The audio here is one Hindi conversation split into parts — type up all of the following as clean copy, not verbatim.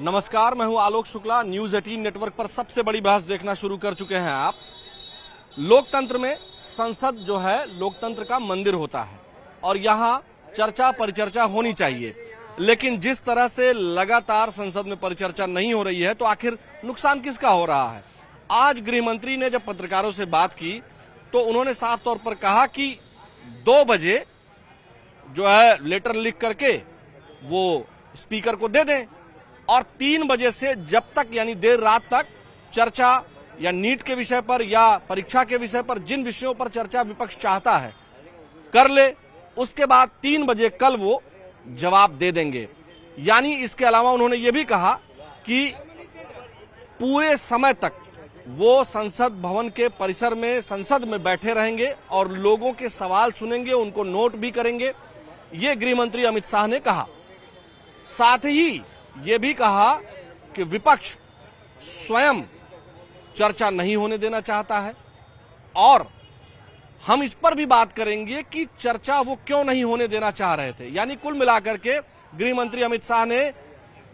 नमस्कार, मैं हूं आलोक शुक्ला। न्यूज 18 नेटवर्क पर सबसे बड़ी बहस देखना शुरू कर चुके हैं आप। लोकतंत्र में संसद जो है लोकतंत्र का मंदिर होता है और यहां चर्चा परिचर्चा होनी चाहिए, लेकिन जिस तरह से लगातार संसद में परिचर्चा नहीं हो रही है तो आखिर नुकसान किसका हो रहा है। आज गृह मंत्री ने जब पत्रकारों से बात की तो उन्होंने साफ तौर पर कहा कि 2 बजे जो है लेटर लिख करके वो स्पीकर को दे दें और 3 बजे से जब तक यानी देर रात तक चर्चा या नीट के विषय पर या परीक्षा के विषय पर जिन विषयों पर चर्चा विपक्ष चाहता है कर ले, उसके बाद 3 बजे कल वो जवाब दे देंगे। यानी इसके अलावा उन्होंने ये भी कहा कि पूरे समय तक वो संसद भवन के परिसर में संसद में बैठे रहेंगे और लोगों के सवाल सुनेंगे, उनको नोट भी करेंगे। ये गृह मंत्री अमित शाह ने कहा। साथ ही ये भी कहा कि विपक्ष स्वयं चर्चा नहीं होने देना चाहता है और हम इस पर भी बात करेंगे कि चर्चा वो क्यों नहीं होने देना चाह रहे थे। यानी कुल मिलाकर के गृह मंत्री अमित शाह ने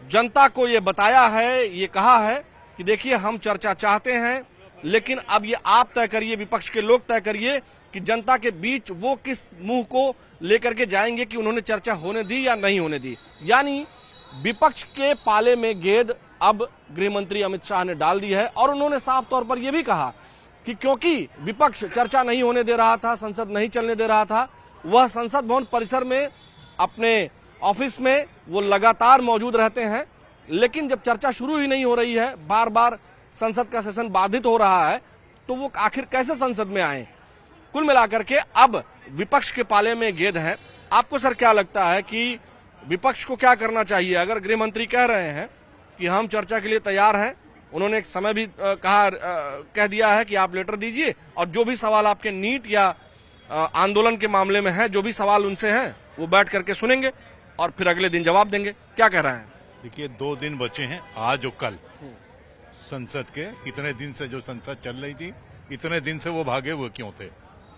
जनता को ये बताया है, ये कहा है कि देखिए हम चर्चा चाहते हैं, लेकिन अब ये आप तय करिए, विपक्ष के लोग तय करिए कि जनता के बीच वो किस मुंह को लेकर के जाएंगे कि उन्होंने चर्चा होने दी या नहीं होने दी। यानी विपक्ष के पाले में गेंद अब गृह मंत्री अमित शाह ने डाल दी है और उन्होंने साफ तौर पर यह भी कहा कि क्योंकि विपक्ष चर्चा नहीं होने दे रहा था, संसद नहीं चलने दे रहा था, वह संसद भवन परिसर में अपने ऑफिस में वो लगातार मौजूद रहते हैं, लेकिन जब चर्चा शुरू ही नहीं हो रही है, बार बार संसद का सेशन बाधित हो रहा है, तो वो आखिर कैसे संसद में आए। कुल मिलाकर के अब विपक्ष के पाले में गेंद है। आपको सर क्या लगता है कि विपक्ष को क्या करना चाहिए? अगर गृह मंत्री कह रहे हैं कि हम चर्चा के लिए तैयार हैं, उन्होंने एक समय भी कह दिया है कि आप लेटर दीजिए और जो भी सवाल आपके नीट या आंदोलन के मामले में है, जो भी सवाल उनसे हैं वो बैठ करके सुनेंगे और फिर अगले दिन जवाब देंगे। क्या कह रहे हैं? देखिए 2 दिन बचे हैं, आज और कल संसद के। इतने दिन से जो संसद चल रही थी, इतने दिन से वो भागे हुए क्यों थे?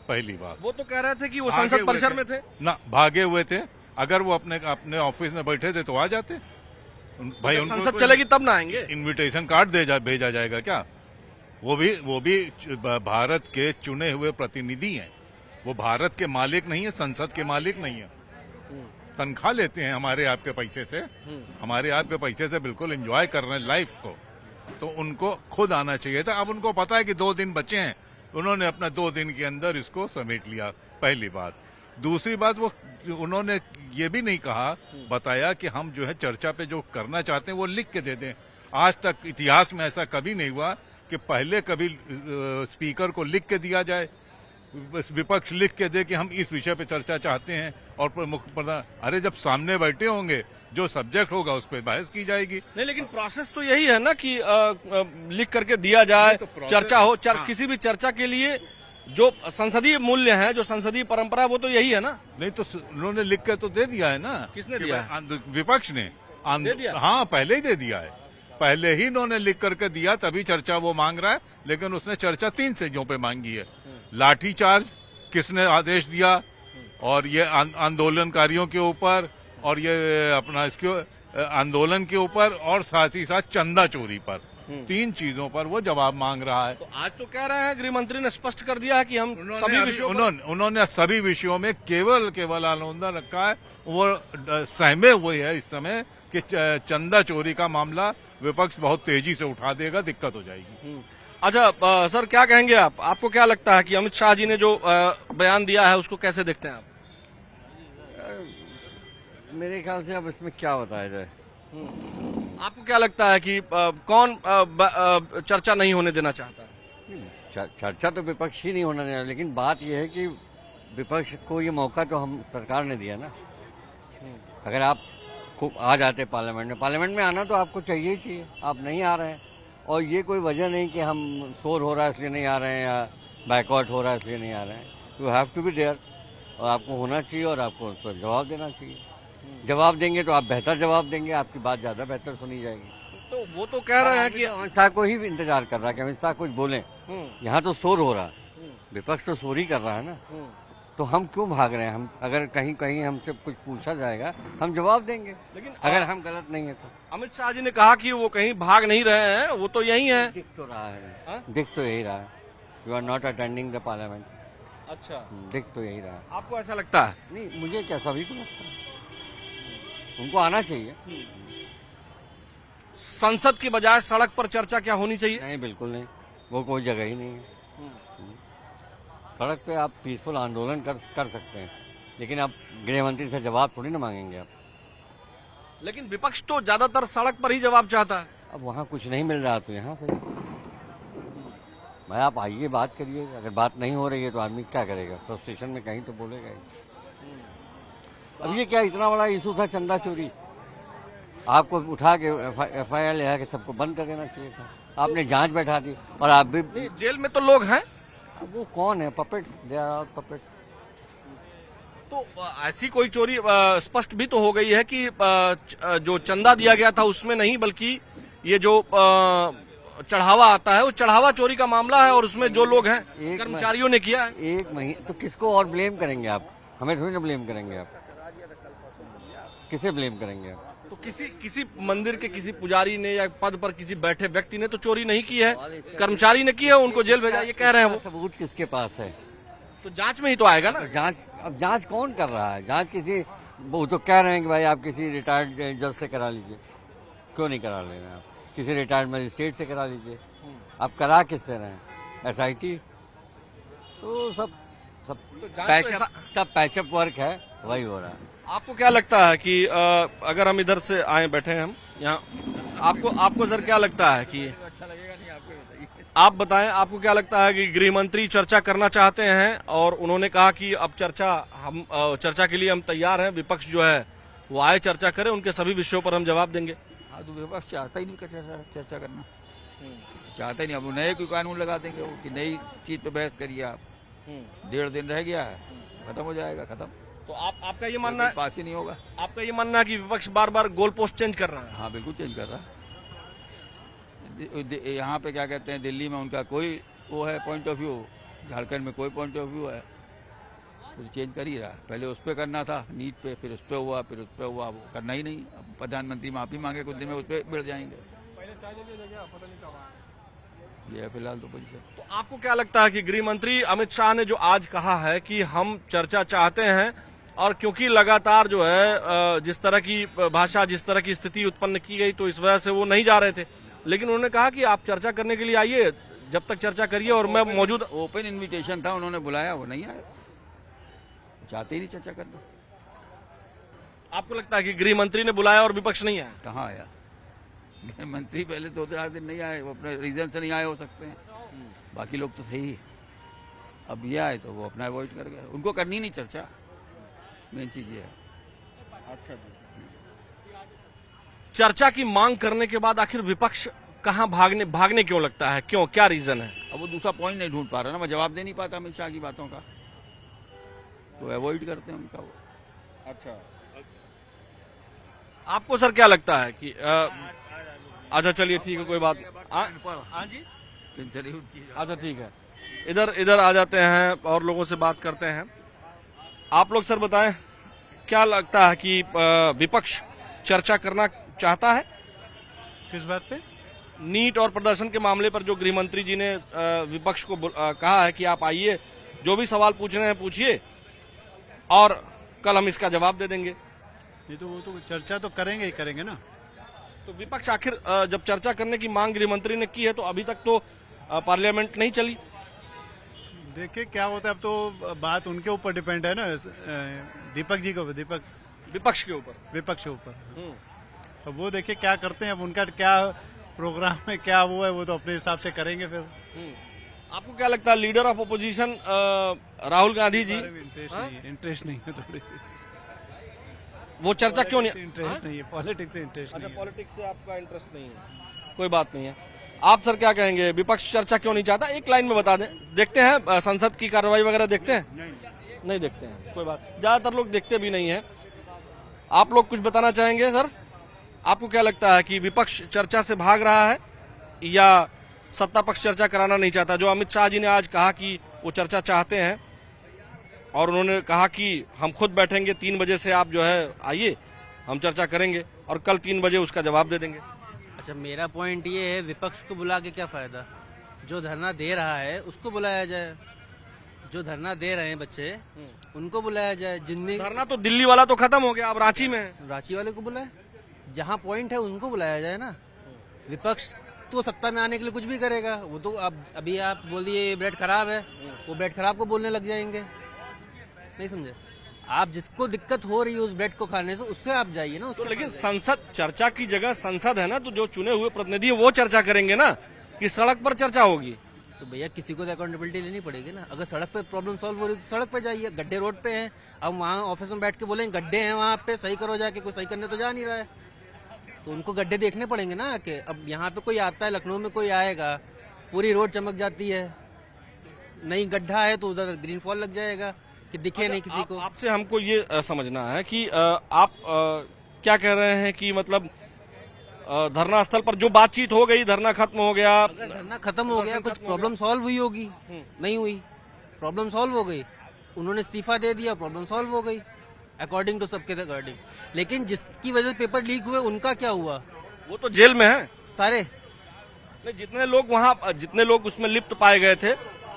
पहली बात, वो तो कह रहे थे कि वो संसद परिसर में थे ना, भागे हुए थे। अगर वो अपने ऑफिस में बैठे थे तो आ जाते भाई। उनको संसद चलेगी तब ना आएंगे। इनविटेशन कार्ड भेजा जाएगा क्या? वो भी भारत के चुने हुए प्रतिनिधि हैं। वो भारत के मालिक नहीं है, संसद के मालिक नहीं है। तनख्वाह लेते हैं हमारे आपके पैसे से, हमारे आपके पैसे से बिल्कुल एंजॉय कर रहे हैं लाइफ को। तो उनको खुद आना चाहिए था। अब उनको पता है कि 2 दिन बचे हैं, उन्होंने अपना 2 दिन के अंदर इसको समेट लिया, पहली बात। दूसरी बात, वो उन्होंने ये भी नहीं कहा, बताया कि हम जो है चर्चा पे जो करना चाहते हैं वो लिख के दे दें। आज तक इतिहास में ऐसा कभी नहीं हुआ कि पहले कभी स्पीकर को लिख के दिया जाए, विपक्ष लिख के दे कि हम इस विषय पे चर्चा चाहते हैं और मुख्य प्रधान, अरे जब सामने बैठे होंगे जो सब्जेक्ट होगा उस पर बहस की जाएगी। नहीं, लेकिन प्रोसेस तो यही है ना कि लिख करके दिया जाए, तो चर्चा हो। हाँ। किसी भी चर्चा के लिए जो संसदीय मूल्य है, जो संसदीय परंपरा है, वो तो यही है ना। नहीं तो उन्होंने लिख कर तो दे दिया है ना। किसने दिया? विपक्ष ने दे दिया। हाँ, पहले ही दे दिया है। पहले ही इन्होंने लिख करके दिया, तभी चर्चा वो मांग रहा है। लेकिन उसने चर्चा 3 चीजों पे मांगी है। लाठीचार्ज किसने आदेश दिया, और ये आंदोलनकारियों के ऊपर, और ये अपना इसके आंदोलन के ऊपर, और साथ ही साथ चंदा चोरी पर। 3 चीजों पर वो जवाब मांग रहा है। तो आज तो कह रहे हैं गृह मंत्री ने स्पष्ट कर दिया है कि हम सभी विषयों उन्होंने सभी विषयों में केवल आलोचना रखा है। वो सहमे हुए है इस समय कि चंदा चोरी का मामला विपक्ष बहुत तेजी से उठा देगा, दिक्कत हो जाएगी। अच्छा सर, क्या कहेंगे आप? आपको क्या लगता है कि अमित शाह जी ने जो बयान दिया है उसको कैसे देखते हैं आप? मेरे ख्याल से अब इसमें क्या बताया जाए। आपको क्या लगता है कि कौन चर्चा नहीं होने देना चाहता है? चर्चा तो विपक्ष ही नहीं होना देना, लेकिन बात यह है कि विपक्ष को ये मौका तो हम सरकार ने दिया ना। अगर आप आ जाते पार्लियामेंट में आना तो आपको चाहिए ही चाहिए, आप नहीं आ रहे हैं। और ये कोई वजह नहीं कि हम शोर हो रहा है इसलिए नहीं आ रहे हैं या बाइकआउट हो रहा है इसलिए नहीं आ रहे हैं। You have to be there, और आपको होना चाहिए और आपको उस पर जवाब देना चाहिए। जवाब देंगे तो आप बेहतर जवाब देंगे, आपकी बात ज्यादा बेहतर सुनी जाएगी। तो वो तो कह रहे हैं कि अमित शाह को ही इंतजार कर रहा है कि अमित शाह कुछ बोलें। यहाँ तो शोर हो रहा है, विपक्ष तो शोर ही कर रहा है ना। तो हम क्यों भाग रहे हैं? हम अगर कहीं कहीं हमसे कुछ पूछा जाएगा हम जवाब देंगे, लेकिन अगर हम गलत नहीं है तो। अमित शाह जी ने कहा कि वो कहीं भाग नहीं रहे हैं, वो तो यही है। दिख तो रहा है, हाँ? दिख तो यही रहा है। You are not attending the parliament. अच्छा, दिख तो यही रहा है। आपको ऐसा लगता है? नहीं, मुझे क्या, सभी को लगता है उनको आना चाहिए। संसद की बजाय सड़क पर चर्चा क्या होनी चाहिए? नहीं, बिल्कुल नहीं, वो कोई जगह ही नहीं है। सड़क पे आप पीसफुल आंदोलन कर सकते हैं, लेकिन आप गृह मंत्री से जवाब थोड़ी ना मांगेंगे आप। लेकिन विपक्ष तो ज्यादातर सड़क पर ही जवाब चाहता है। अब वहाँ कुछ नहीं मिल रहा तो यहाँ से भाई आप आइए, बात करिए। अगर बात नहीं हो रही है तो आदमी क्या करेगा? फ्रस्ट्रेशन में कहीं तो बोलेगा ही। अब ये क्या इतना बड़ा इशू था चंदा चोरी, आपको उठा के FIR ले आके सबको बंद कर देना चाहिए था। आपने जांच बैठा दी और आप भी। नहीं, जेल में तो लोग हैं। अब वो कौन है? Puppets, they are all puppets. तो ऐसी कोई चोरी स्पष्ट भी तो हो गई है कि जो चंदा दिया गया था उसमें नहीं, बल्कि ये जो चढ़ावा आता है वो चढ़ावा चोरी का मामला है, और उसमें जो लोग हैं कर्मचारियों ने किया है। एक महीने तो किसको और ब्लेम करेंगे आप? हमें थोड़ी ना ब्लेम करेंगे आप, किसे ब्लेम करेंगे आप? तो किसी मंदिर के किसी पुजारी ने या पद पर किसी बैठे व्यक्ति ने तो चोरी नहीं की है, कर्मचारी ने की है, उनको जेल भेजा, ये कह रहे हैं वो। सबूत किसके पास है? तो जांच में ही तो आएगा ना। जांच, अब जांच कौन कर रहा है? जांच किसी, वो तो कह रहे हैं कि भाई आप किसी रिटायर्ड जज से करा लीजिए। क्यों नहीं करा ले रहे हैं आप? किसी रिटायर्ड मजिस्ट्रेट से करा लीजिए। आप करा किससे रहे हैं? SIT तो सब पैचअप वर्क है, वही हो रहा है। आपको क्या लगता है कि अगर हम इधर से आए, बैठे हैं हम यहाँ, आपको सर क्या लगता है कि अच्छा लगेगा नहीं? आपको बताइए। आप बताएं, आपको क्या लगता है कि गृह मंत्री चर्चा करना चाहते हैं और उन्होंने कहा कि अब चर्चा के लिए हम तैयार हैं, विपक्ष जो है वो आए चर्चा करे, उनके सभी विषयों पर हम जवाब देंगे। हाँ, तो विपक्ष चाहता ही नहीं चर्चा करना, चाहता ही नहीं। अब वो नए कोई कानून लगा देंगे वो कि नई चीज पे बहस करिए आप। 1.5 दिन रह गया है, खत्म हो जाएगा, खत्म। तो आपका ये मानना है, पास ही नहीं होगा। आपका ये मानना है कि विपक्ष बार बार गोल पोस्ट चेंज कर रहा है? हाँ, बिल्कुल चेंज कर रहा है। यहाँ पे क्या कहते हैं, दिल्ली में उनका कोई वो है पॉइंट ऑफ व्यू, झारखंड में कोई पॉइंट ऑफ व्यू है, तो चेंज कर ही रहा है। पहले उस पर करना था, नीट पे, फिर उस पर हुआ, फिर उस पर हुआ, वो करना ही नहीं। अब प्रधानमंत्री माफी मांगे कुछ दिन में, उस पर बढ़ जाएंगे। ये फिलहाल तो पोजीशन। तो आपको क्या लगता है कि गृह मंत्री अमित शाह ने जो आज कहा है कि हम चर्चा चाहते हैं, और क्योंकि लगातार जो है जिस तरह की भाषा, जिस तरह की स्थिति उत्पन्न की गई, तो इस वजह से वो नहीं जा रहे थे, लेकिन उन्होंने कहा कि आप चर्चा करने के लिए आइए, जब तक चर्चा करिए और मैं मौजूद। ओपन इनविटेशन था, उन्होंने बुलाया, वो नहीं आए, चाहते ही नहीं चर्चा करना। आपको लगता है कि गृह मंत्री ने बुलाया और विपक्ष नहीं आया? कहाँ आया गृह मंत्री? पहले 2-4 दिन नहीं आए, वो अपने रीजन से नहीं आए हो सकते हैं, बाकी लोग तो सही। अब ये आए तो वो अपना अवॉइड कर गए, उनको करनी नहीं चर्चा, मेन चीज ये है। अच्छा जी। चर्चा की मांग करने के बाद आखिर विपक्ष कहां भागने क्यों लगता है? क्यों, क्या रीजन है? अब वो दूसरा पॉइंट नहीं ढूंढ पा रहा ना, मैं जवाब दे नहीं पाता अमित शाह की बातों का, तो अवॉइड करते हैं उनका वो। अच्छा, आपको सर क्या लगता है कि अच्छा चलिए ठीक है, कोई बात हाँ जी, अच्छा ठीक है, इधर आ जाते हैं और लोगों से बात करते हैं। आप लोग सर बताएं, क्या लगता है कि विपक्ष चर्चा करना चाहता है? किस बात पे? नीट और प्रदर्शन के मामले पर जो गृह मंत्री जी ने विपक्ष को कहा है कि आप आइए, जो भी सवाल पूछ रहे हैं पूछिए, और कल हम इसका जवाब दे देंगे। ये तो वो तो चर्चा तो करेंगे ही करेंगे ना। तो विपक्ष आखिर जब चर्चा करने की मांग गृह मंत्री ने की है, तो अभी तक तो पार्लियामेंट नहीं चली। देखिए क्या होता है, अब तो बात उनके ऊपर डिपेंड है ना, दीपक जी को, विपक्ष के ऊपर, विपक्ष के ऊपर। अब वो देखिए क्या करते हैं, अब उनका क्या प्रोग्राम में क्या वो है, वो तो अपने हिसाब से करेंगे फिर। आपको क्या लगता है, leader of opposition Rahul Gandhi ji, interest नहीं है थोड़ी, वो चर्चा क्यों नहीं? इंटरेस्ट नहीं है, पॉलिटिक्स से इंटरेस्ट नहीं है। पॉलिटिक्स से आपका इंटरेस्ट नहीं है, कोई बात नहीं है। आप सर क्या कहेंगे, विपक्ष चर्चा क्यों नहीं चाहता? एक लाइन में बता दें। देखते हैं संसद की कार्रवाई वगैरह देखते हैं? नहीं देखते हैं, कोई बात, ज्यादातर लोग देखते भी नहीं है। आप लोग कुछ बताना चाहेंगे सर? आपको क्या लगता है कि विपक्ष चर्चा से भाग रहा है या सत्ता पक्ष चर्चा कराना नहीं चाहता? जो अमित शाह जी ने आज कहा कि वो चर्चा चाहते हैं, और उन्होंने कहा कि हम खुद बैठेंगे 3 बजे से, आप जो है आइए, हम चर्चा करेंगे और कल 3 बजे उसका जवाब दे देंगे। अच्छा, मेरा पॉइंट ये है, विपक्ष को बुला के क्या फायदा? जो धरना दे रहा है उसको बुलाया जाए, जो धरना दे रहे हैं बच्चे उनको बुलाया जाए। जिनमें धरना तो दिल्ली वाला तो खत्म हो गया, अब रांची में है। रांची वाले को बुलाए, जहाँ पॉइंट है उनको बुलाया जाए ना। विपक्ष तो सत्ता में आने के लिए कुछ भी करेगा। वो तो अब अभी आप बोल दिए ब्रेड खराब है, वो ब्रेड खराब को बोलने लग जाएंगे। नहीं समझे आप? जिसको दिक्कत हो रही है उस ब्रेड को खाने से, उससे आप जाइए ना। तो उसके लेकिन संसद, चर्चा की जगह संसद है ना, तो जो चुने हुए प्रतिनिधि वो चर्चा करेंगे ना, कि सड़क पर चर्चा होगी। तो भैया किसी को तो अकाउंटेबिलिटी लेनी पड़ेगी ना। अगर सड़क पे प्रॉब्लम सॉल्व हो रही है तो सड़क पे जाइए। गड्ढे रोड पे हैं, अब वहाँ ऑफिस में बैठ के बोलेंगे गड्ढे हैं वहाँ पे, सही करो जाके। कोई सही करने तो जा नहीं रहा है, तो उनको गड्ढे देखने पड़ेंगे ना आके। अब यहाँ पे कोई आता है, लखनऊ में कोई आएगा, पूरी रोड चमक जाती है, नहीं गड्ढा है तो उधर ग्रीन फॉल लग जाएगा कि दिखे नहीं किसी को। आपसे हमको ये समझना है कि आप क्या कह रहे हैं कि मतलब धरना स्थल पर जो बातचीत हो गई, धरना खत्म हो गया, अगर धरना खत्म हो गया, कुछ प्रॉब्लम सॉल्व हुई होगी, नहीं हुई, प्रॉब्लम सॉल्व हो गई, उन्होंने इस्तीफा दे दिया, प्रॉब्लम सॉल्व हो गई अकॉर्डिंग टू सबके अकॉर्डिंग। लेकिन जिसकी वजह से पेपर लीक हुए उनका क्या हुआ? वो तो जेल में है सारे। नहीं, जितने लोग वहाँ, जितने लोग उसमें लिप्त पाए गए थे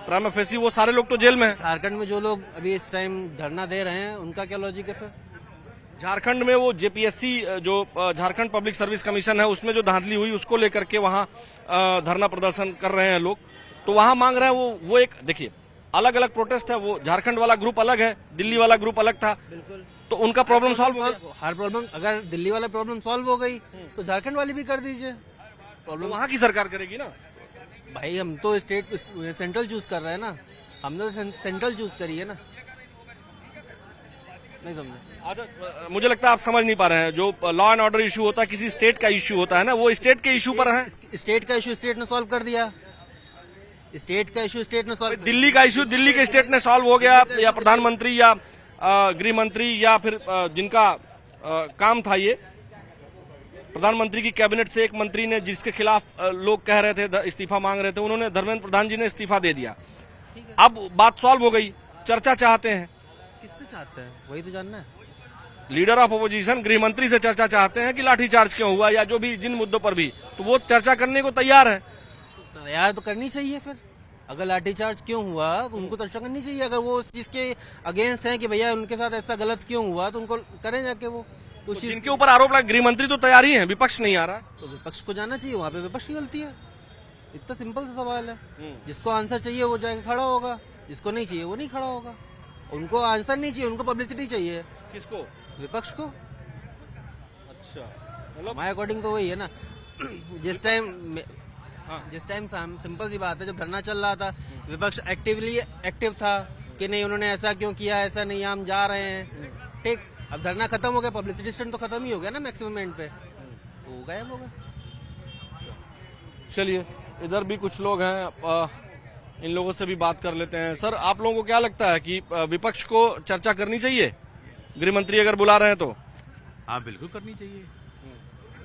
प्राइमा फेसी, वो सारे लोग तो जेल में हैं। झारखंड में जो लोग अभी इस टाइम धरना दे रहे हैं उनका क्या लॉजिक है फिर? झारखंड में वो जेपीएससी, जो झारखंड पब्लिक सर्विस कमीशन है, उसमें जो धांधली हुई उसको लेकर के वहाँ धरना प्रदर्शन कर रहे हैं लोग। तो वहाँ मांग रहे हैं वो एक, देखिए अलग अलग प्रोटेस्ट है, वो झारखंड वाला ग्रुप अलग है, दिल्ली वाला ग्रुप अलग था। तो उनका प्रॉब्लम सॉल्व हो गया। हर प्रॉब्लम, अगर दिल्ली वाला प्रॉब्लम सॉल्व हो गई तो झारखंड वाली भी कर दीजिए। प्रॉब्लम वहाँ की सरकार करेगी ना भाई। हम तो स्टेट सेंट्रल चूज कर रहे हैं ना, हमने तो सेंट्रल चूज करी है ना। नहीं समझे? मुझे लगता है आप समझ नहीं पा रहे हैं। जो लॉ एंड ऑर्डर इशू होता है, किसी स्टेट का इशू होता है ना, वो स्टेट के इशू पर है। स्टेट का इशू स्टेट ने सॉल्व कर दिया, स्टेट का इशू स्टेट ने सॉल्व। दिल्ली का इशू दिल्ली के स्टेट ने सॉल्व हो गया, या प्रधानमंत्री या गृह मंत्री या फिर जिनका काम था ये, प्रधानमंत्री की कैबिनेट से एक मंत्री ने, जिसके खिलाफ लोग कह रहे थे, इस्तीफा मांग रहे थे, उन्होंने, धर्मेंद्र प्रधान जी ने इस्तीफा दे दिया। अब बात सॉल्व हो गई, चर्चा चाहते हैं। किससे चाहते हैं वही तो जानना है। लीडर ऑफ अपोजिशन गृह मंत्री से चर्चा चाहते हैं कि लाठीचार्ज क्यों हुआ, या जो भी जिन मुद्दों पर भी, तो वो चर्चा करने को तैयार है। तैयार तो करनी चाहिए फिर। अगर लाठीचार्ज क्यों हुआ तो उनको चर्चा करनी चाहिए। अगर वो उस चीज के अगेंस्ट है कि भैया उनके साथ ऐसा गलत क्यों हुआ, तो उनको करें जाके वो तो जिनके ऊपर आरोप लगा, गृह मंत्री तो तैयार ही है, विपक्ष नहीं आ रहा। तो विपक्ष को जाना चाहिए, वहाँ पे विपक्ष की गलती है। इतना सिंपल सा सवाल है। जिसको आंसर चाहिए वो जाके खड़ा होगा, जिसको नहीं चाहिए वो नहीं खड़ा होगा। उनको आंसर नहीं चाहिए, उनको पब्लिसिटी चाहिए। किसको? विपक्ष को। अच्छा, हमारे अकॉर्डिंग तो वही है ना। जिस टाइम सिंपल सी बात है, जब धरना चल रहा था विपक्ष एक्टिव था कि नहीं उन्होंने ऐसा क्यों किया, ऐसा नहीं, हम जा रहे हैं, ठीक। अब धरना खत्म हो गया, पब्लिसिटी स्टंट तो खत्म ही हो गया ना मैक्सिमम एंड पे, तो गायब हो गया। चलिए, इधर भी कुछ लोग हैं, इन लोगों से भी बात कर लेते हैं। सर, आप लोगों को क्या लगता है कि विपक्ष को चर्चा करनी चाहिए, गृह मंत्री अगर बुला रहे हैं तो? हाँ, बिल्कुल करनी चाहिए।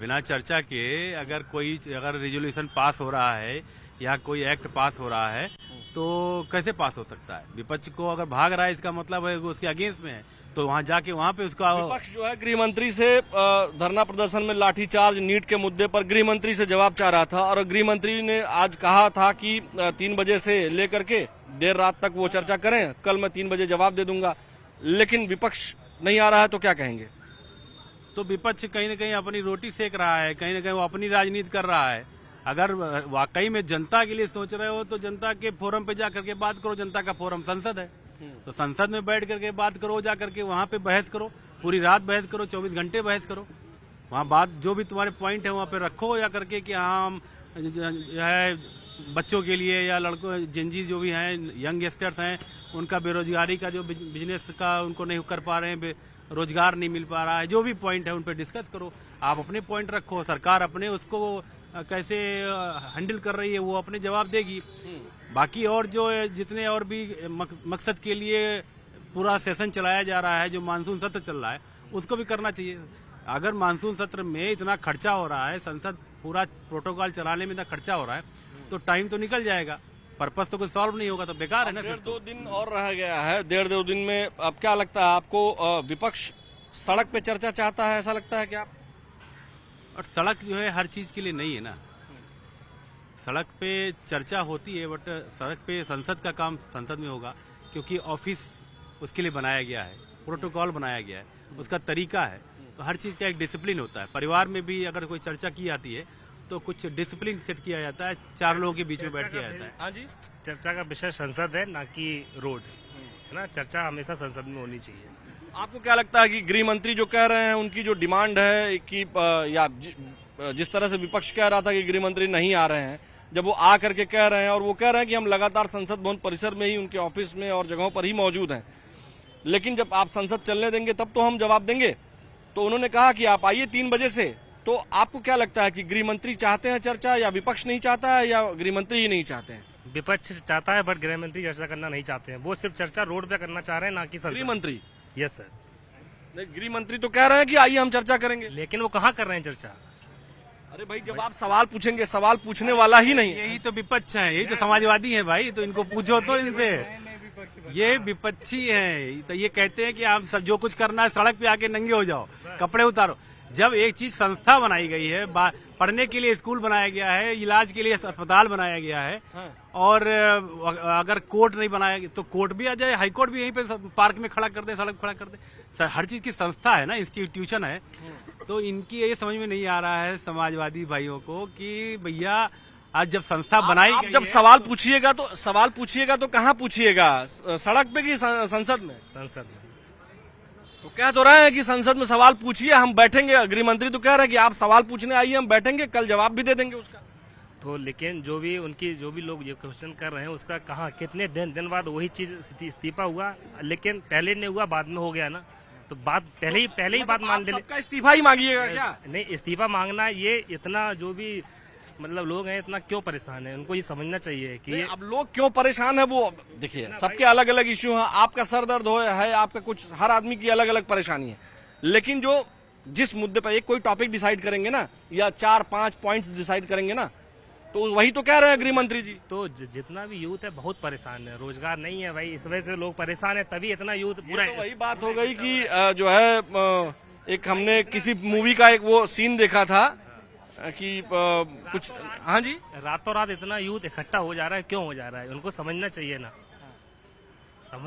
बिना चर्चा के अगर रेजोल्यूशन पास हो रहा है या कोई एक्ट पास हो रहा है तो कैसे पास हो सकता है? विपक्ष को अगर भाग रहा है, इसका मतलब है उसके अगेंस्ट में है, तो वहाँ जाके वहाँ पे उसका विपक्ष जो है गृह मंत्री से धरना प्रदर्शन में लाठीचार्ज, नीट के मुद्दे पर गृह मंत्री से जवाब चाह रहा था, और गृह मंत्री ने आज कहा था कि 3 बजे से लेकर के देर रात तक वो चर्चा करें, कल मैं 3 बजे जवाब दे दूंगा। लेकिन विपक्ष नहीं आ रहा है, तो क्या कहेंगे? तो विपक्ष कहीं न कहीं अपनी रोटी सेक रहा है, कहीं न कहीं वो अपनी राजनीति कर रहा है। अगर वाकई में जनता के लिए सोच रहे हो तो जनता के फोरम पे जा करके बात करो। जनता का फोरम संसद है, तो संसद में बैठ करके बात करो, जा करके वहाँ पे बहस करो, पूरी रात बहस करो, 24 घंटे बहस करो। वहाँ बात जो भी तुम्हारे पॉइंट है वहाँ पे रखो, या करके कि हाँ हम है बच्चों के लिए या लड़कों जिंजी जो भी हैं, यंग यंगस्टर्स हैं, उनका बेरोजगारी का जो बिजनेस का उनको नहीं कर पा रहे हैं, रोजगार नहीं मिल पा रहा है, जो भी पॉइंट है उन पे डिस्कस करो। आप अपने पॉइंट रखो, सरकार अपने उसको कैसे हैंडल कर रही है वो अपने जवाब देगी। बाकी और जो जितने और भी मकसद के लिए पूरा सेशन चलाया जा रहा है, जो मानसून सत्र चल रहा है, उसको भी करना चाहिए। अगर मानसून सत्र में इतना खर्चा हो रहा है, संसद पूरा प्रोटोकॉल चलाने में इतना खर्चा हो रहा है, तो टाइम तो निकल जाएगा। पर्पस तो कुछ सॉल्व नहीं होगा तो बेकार है ना फिर डेढ़ तो। दो दिन और रह गया है, डेढ़ दो दिन में अब क्या लगता है आपको, विपक्ष सड़क पे चर्चा चाहता है, ऐसा लगता है क्या? और सड़क जो है हर चीज के लिए नहीं है ना, सड़क पे चर्चा होती है बट सड़क पे संसद का काम संसद में होगा, क्योंकि ऑफिस उसके लिए बनाया गया है, प्रोटोकॉल बनाया गया है, उसका तरीका है। तो हर चीज का एक डिसिप्लिन होता है। परिवार में भी अगर कोई चर्चा की जाती है तो कुछ डिसिप्लिन सेट किया जाता है, 4 लोगों के बीच में बैठ किया जाता है। हाँ जी, चर्चा का विषय संसद है, ना कि रोड, है ना। चर्चा हमेशा संसद में होनी चाहिए। आपको क्या लगता है कि गृह मंत्री जो कह रहे हैं उनकी जो डिमांड है कि या जिस तरह से विपक्ष कह रहा था कि गृह मंत्री नहीं आ रहे हैं, जब वो आ करके कह रहे हैं और वो कह रहे हैं कि हम लगातार संसद भवन परिसर में ही, उनके ऑफिस में और जगहों पर ही मौजूद हैं, लेकिन जब आप संसद चलने देंगे तब तो हम जवाब देंगे। तो उन्होंने कहा कि आप आइए 3 बजे से। तो आपको क्या लगता है कि गृह मंत्री चाहते हैं चर्चा, या विपक्ष नहीं चाहता है, या गृह मंत्री ही नहीं चाहते हैं? विपक्ष चाहता है बट गृह मंत्री चर्चा करना नहीं चाहते हैं। वो सिर्फ चर्चा रोड पे करना चाह रहे हैं, ना कि गृह संसद। मंत्री? Yes sir. नहीं, गृह मंत्री तो कह रहे हैं कि आइए हम चर्चा करेंगे। लेकिन वो कहाँ कर रहे हैं चर्चा? अरे भाई, जब आप सवाल पूछेंगे, सवाल पूछने वाला ही नहीं है। यही तो विपक्ष है, यही तो समाजवादी है भाई, तो इनको पूछो तो इनसे। ये विपक्षी है, तो ये कहते हैं कि आप जो कुछ करना है सड़क पे आके नंगे हो जाओ, कपड़े उतारो। जब एक चीज संस्था बनाई गई है, पढ़ने के लिए स्कूल बनाया गया है, इलाज के लिए अस्पताल बनाया गया है, और अगर कोर्ट नहीं बनाया तो कोर्ट भी आ जाए, हाई कोर्ट भी यहीं पे पार्क में खड़ा कर दे, सड़क खड़ा कर दे। हर चीज की संस्था है ना, इंस्टीट्यूशन है। तो इनकी ये समझ में नहीं आ रहा है समाजवादी भाइयों को कि भैया आज जब संस्था बनाई आप गई जब है- सवाल पूछिएगा तो कहाँ पूछिएगा, सड़क पे कि संसद में? संसद में। तो कह तो रहे हैं कि संसद में सवाल पूछिए, हम बैठेंगे। गृह मंत्री तो कह रहे हैं कि आप सवाल पूछने आइए, हम बैठेंगे, कल जवाब भी दे देंगे उसका। तो लेकिन जो भी लोग ये क्वेश्चन कर रहे हैं उसका कहाँ, कितने दिन बाद वही चीज इस्तीफा हुआ। लेकिन पहले नहीं हुआ, बाद में हो गया ना। तो बात पहले ही बात मान ले। सबका इस्तीफा ही मांगिएगा क्या? नहीं, इस्तीफा मांगना, ये इतना जो भी मतलब लोग हैं इतना क्यों परेशान है, उनको ये समझना चाहिए कि नहीं, ये अब लोग क्यों परेशान है, वो देखिए, सबके अलग अलग इश्यू हैं। आपका सर दर्द है, आपका कुछ, हर आदमी की अलग अलग परेशानी है। लेकिन जो जिस मुद्दे पर एक कोई टॉपिक डिसाइड करेंगे ना, या 4-5 पॉइंट्स डिसाइड करेंगे ना, तो वही तो कह रहे हैं गृह मंत्री जी। तो जितना भी यूथ है बहुत परेशान है, रोजगार नहीं है भाई, इस वजह से लोग परेशान है, तभी इतना यूथ पूरा तो वही बात हो गई कि जो है, एक हमने किसी मूवी का एक वो सीन देखा था कि कुछ, हाँ जी, रातों रात इतना यूथ इकट्ठा हो जा रहा है, क्यों हो जा रहा है, उनको समझना चाहिए ना,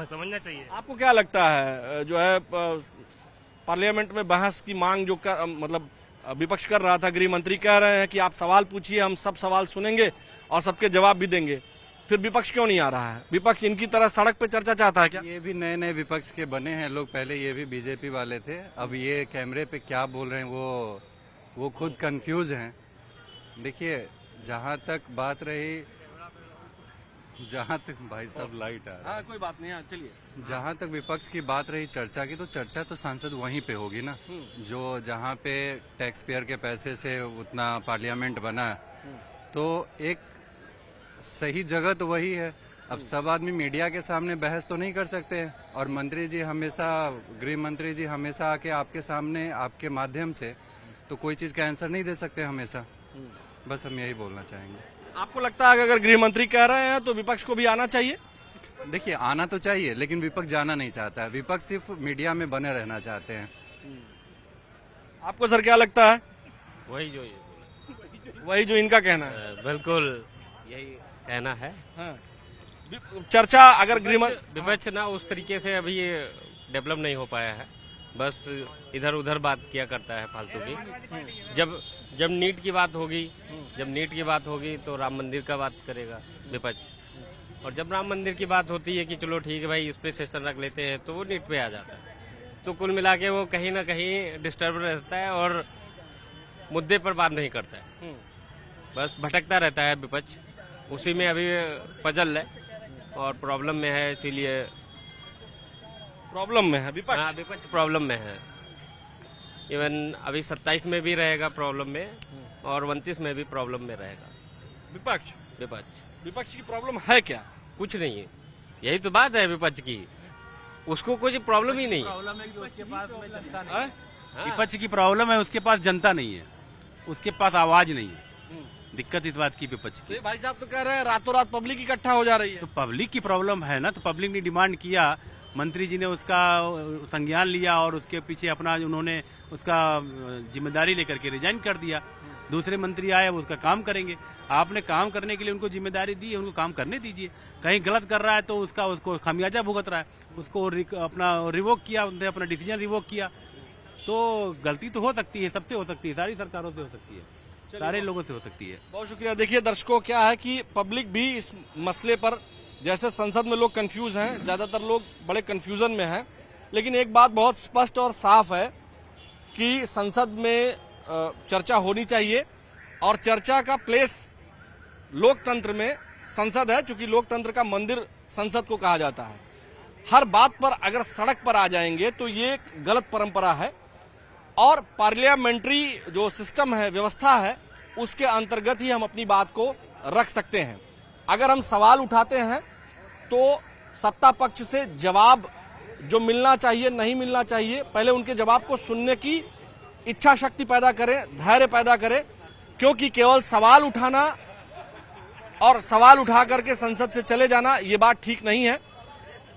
समझना चाहिए। आपको क्या लगता है जो है पार्लियामेंट में बहस की मांग जो मतलब विपक्ष कर रहा था, गृह मंत्री कह रहे हैं कि आप सवाल पूछिए, हम सब सवाल सुनेंगे और सबके जवाब भी देंगे, फिर विपक्ष क्यों नहीं आ रहा है? विपक्ष इनकी तरह सड़क पे चर्चा चाहता है क्या? ये भी नए नए विपक्ष के बने हैं लोग, पहले ये भी बीजेपी वाले थे, अब ये कैमरे पे क्या बोल रहे हैं वो खुद कंफ्यूज हैं। देखिए, जहाँ तक बात रही, जहाँ तक भाई साहब लाइट आ रहा है, कोई बात नहीं, चलिए। जहाँ तक विपक्ष की बात रही चर्चा की, तो चर्चा तो सांसद वहीं पे होगी ना, जो जहाँ पे टैक्स पेयर के पैसे से उतना पार्लियामेंट बना है, तो एक सही जगह तो वही है। अब सब आदमी मीडिया के सामने बहस तो नहीं कर सकते हैं, और मंत्री जी हमेशा, गृह मंत्री जी हमेशा आके आपके सामने, आपके माध्यम से तो कोई चीज का आंसर नहीं दे सकते हमेशा। बस हम यही बोलना चाहेंगे। आपको लगता है कि अगर गृह मंत्री कह रहे हैं तो विपक्ष को भी आना चाहिए? देखिए, आना तो चाहिए, लेकिन विपक्ष जाना नहीं चाहता है। विपक्ष सिर्फ मीडिया में बने रहना चाहते हैं। आपको सर क्या लगता है? वही जो इनका कहना है, बिल्कुल यही कहना है। चर्चा अगर विपक्ष ना उस तरीके से अभी ये डेवलप नहीं हो पाया है, बस इधर उधर बात किया करता है फालतू की। जब नीट की बात होगी तो राम मंदिर का बात करेगा विपक्ष, और जब राम मंदिर की बात होती है कि चलो ठीक है भाई इस पे सेशन रख लेते हैं, तो वो नीट पे आ जाता है। तो कुल मिला के वो कहीं ना कहीं डिस्टर्ब रहता है और मुद्दे पर बात नहीं करता है, बस भटकता रहता है विपक्ष। उसी में अभी पजल है और प्रॉब्लम में है, इसीलिए प्रॉब्लम में है विपक्ष। हाँ, विपक्ष प्रॉब्लम में है। इवन अभी 27 में भी रहेगा प्रॉब्लम में, और 29 में भी प्रॉब्लम में रहेगा विपक्ष की प्रॉब्लम है क्या? कुछ नहीं है, यही तो बात है विपक्ष की, उसको कोई प्रॉब्लम ही नहीं है। प्रॉब्लम है कि उसके पास में जनता नहीं है। हाँ। विपक्ष की प्रॉब्लम है, उसके पास जनता नहीं है, उसके पास आवाज नहीं है। दिक्कत इस बात की विपक्ष तो की। ये भाई साहब तो कह रहे हैं रातों रात पब्लिक इकट्ठा हो जा रही है। तो पब्लिक की प्रॉब्लम है ना, तो पब्लिक ने डिमांड किया, मंत्री जी ने उसका संज्ञान लिया और उसके पीछे अपना उन्होंने उसका जिम्मेदारी लेकर के रिजाइन कर दिया। दूसरे मंत्री आए, वो उसका काम करेंगे। आपने काम करने के लिए उनको जिम्मेदारी दी है, उनको काम करने दीजिए। कहीं गलत कर रहा है तो उसको खामियाजा भुगत रहा है, उसको अपना रिवोक किया, उनने अपना डिसीजन रिवोक किया। तो गलती तो हो सकती है, सबसे हो सकती है, सारी सरकारों से हो सकती है, सारे लोगों से हो सकती है। बहुत शुक्रिया। देखिए दर्शकों, क्या है कि पब्लिक भी इस मसले पर, जैसे संसद में लोग कंफ्यूज हैं, ज्यादातर लोग बड़े कंफ्यूजन में हैं, लेकिन एक बात बहुत स्पष्ट और साफ है कि संसद में चर्चा होनी चाहिए और चर्चा का प्लेस लोकतंत्र में संसद है, क्योंकि लोकतंत्र का मंदिर संसद को कहा जाता है। हर बात पर अगर सड़क पर आ जाएंगे तो ये एक गलत परंपरा है और पार्लियामेंट्री जो सिस्टम है, व्यवस्था है, उसके अंतर्गत ही हम अपनी बात को रख सकते हैं। अगर हम सवाल उठाते हैं तो सत्ता पक्ष से जवाब जो मिलना चाहिए, नहीं मिलना चाहिए, पहले उनके जवाब को सुनने की इच्छा शक्ति पैदा करें, धैर्य पैदा करें, क्योंकि केवल सवाल उठाना और सवाल उठा करके संसद से चले जाना, ये बात ठीक नहीं है।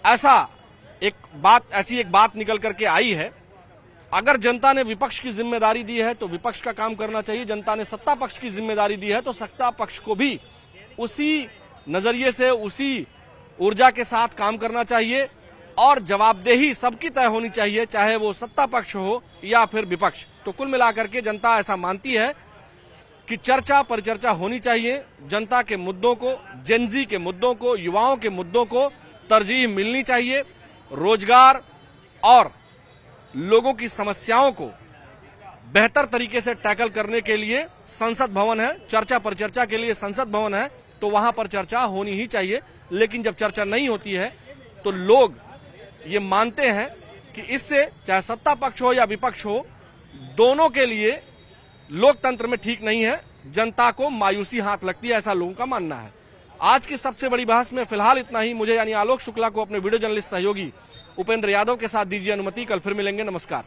ऐसी एक बात निकल करके आई है। अगर जनता ने विपक्ष की जिम्मेदारी दी है तो विपक्ष का काम करना चाहिए, जनता ने सत्ता पक्ष की जिम्मेदारी दी है तो सत्ता पक्ष को भी उसी नजरिए से, उसी ऊर्जा के साथ काम करना चाहिए और जवाबदेही सबकी तय होनी चाहिए, चाहे वो सत्ता पक्ष हो या फिर विपक्ष। तो कुल मिलाकर के जनता ऐसा मानती है कि चर्चा परिचर्चा होनी चाहिए, जनता के मुद्दों को, जेनजी के मुद्दों को, युवाओं के मुद्दों को तरजीह मिलनी चाहिए। रोजगार और लोगों की समस्याओं को बेहतर तरीके से टैकल करने के लिए संसद भवन है, चर्चा परिचर्चा के लिए संसद भवन है, तो वहां पर चर्चा होनी ही चाहिए। लेकिन जब चर्चा नहीं होती है तो लोग ये मानते हैं कि इससे चाहे सत्ता पक्ष हो या विपक्ष हो, दोनों के लिए लोकतंत्र में ठीक नहीं है, जनता को मायूसी हाथ लगती है, ऐसा लोगों का मानना है। आज की सबसे बड़ी बहस में फिलहाल इतना ही। मुझे यानी आलोक शुक्ला को अपने वीडियो जर्नलिस्ट सहयोगी उपेंद्र यादव के साथ दीजिए अनुमति। कल फिर मिलेंगे। नमस्कार।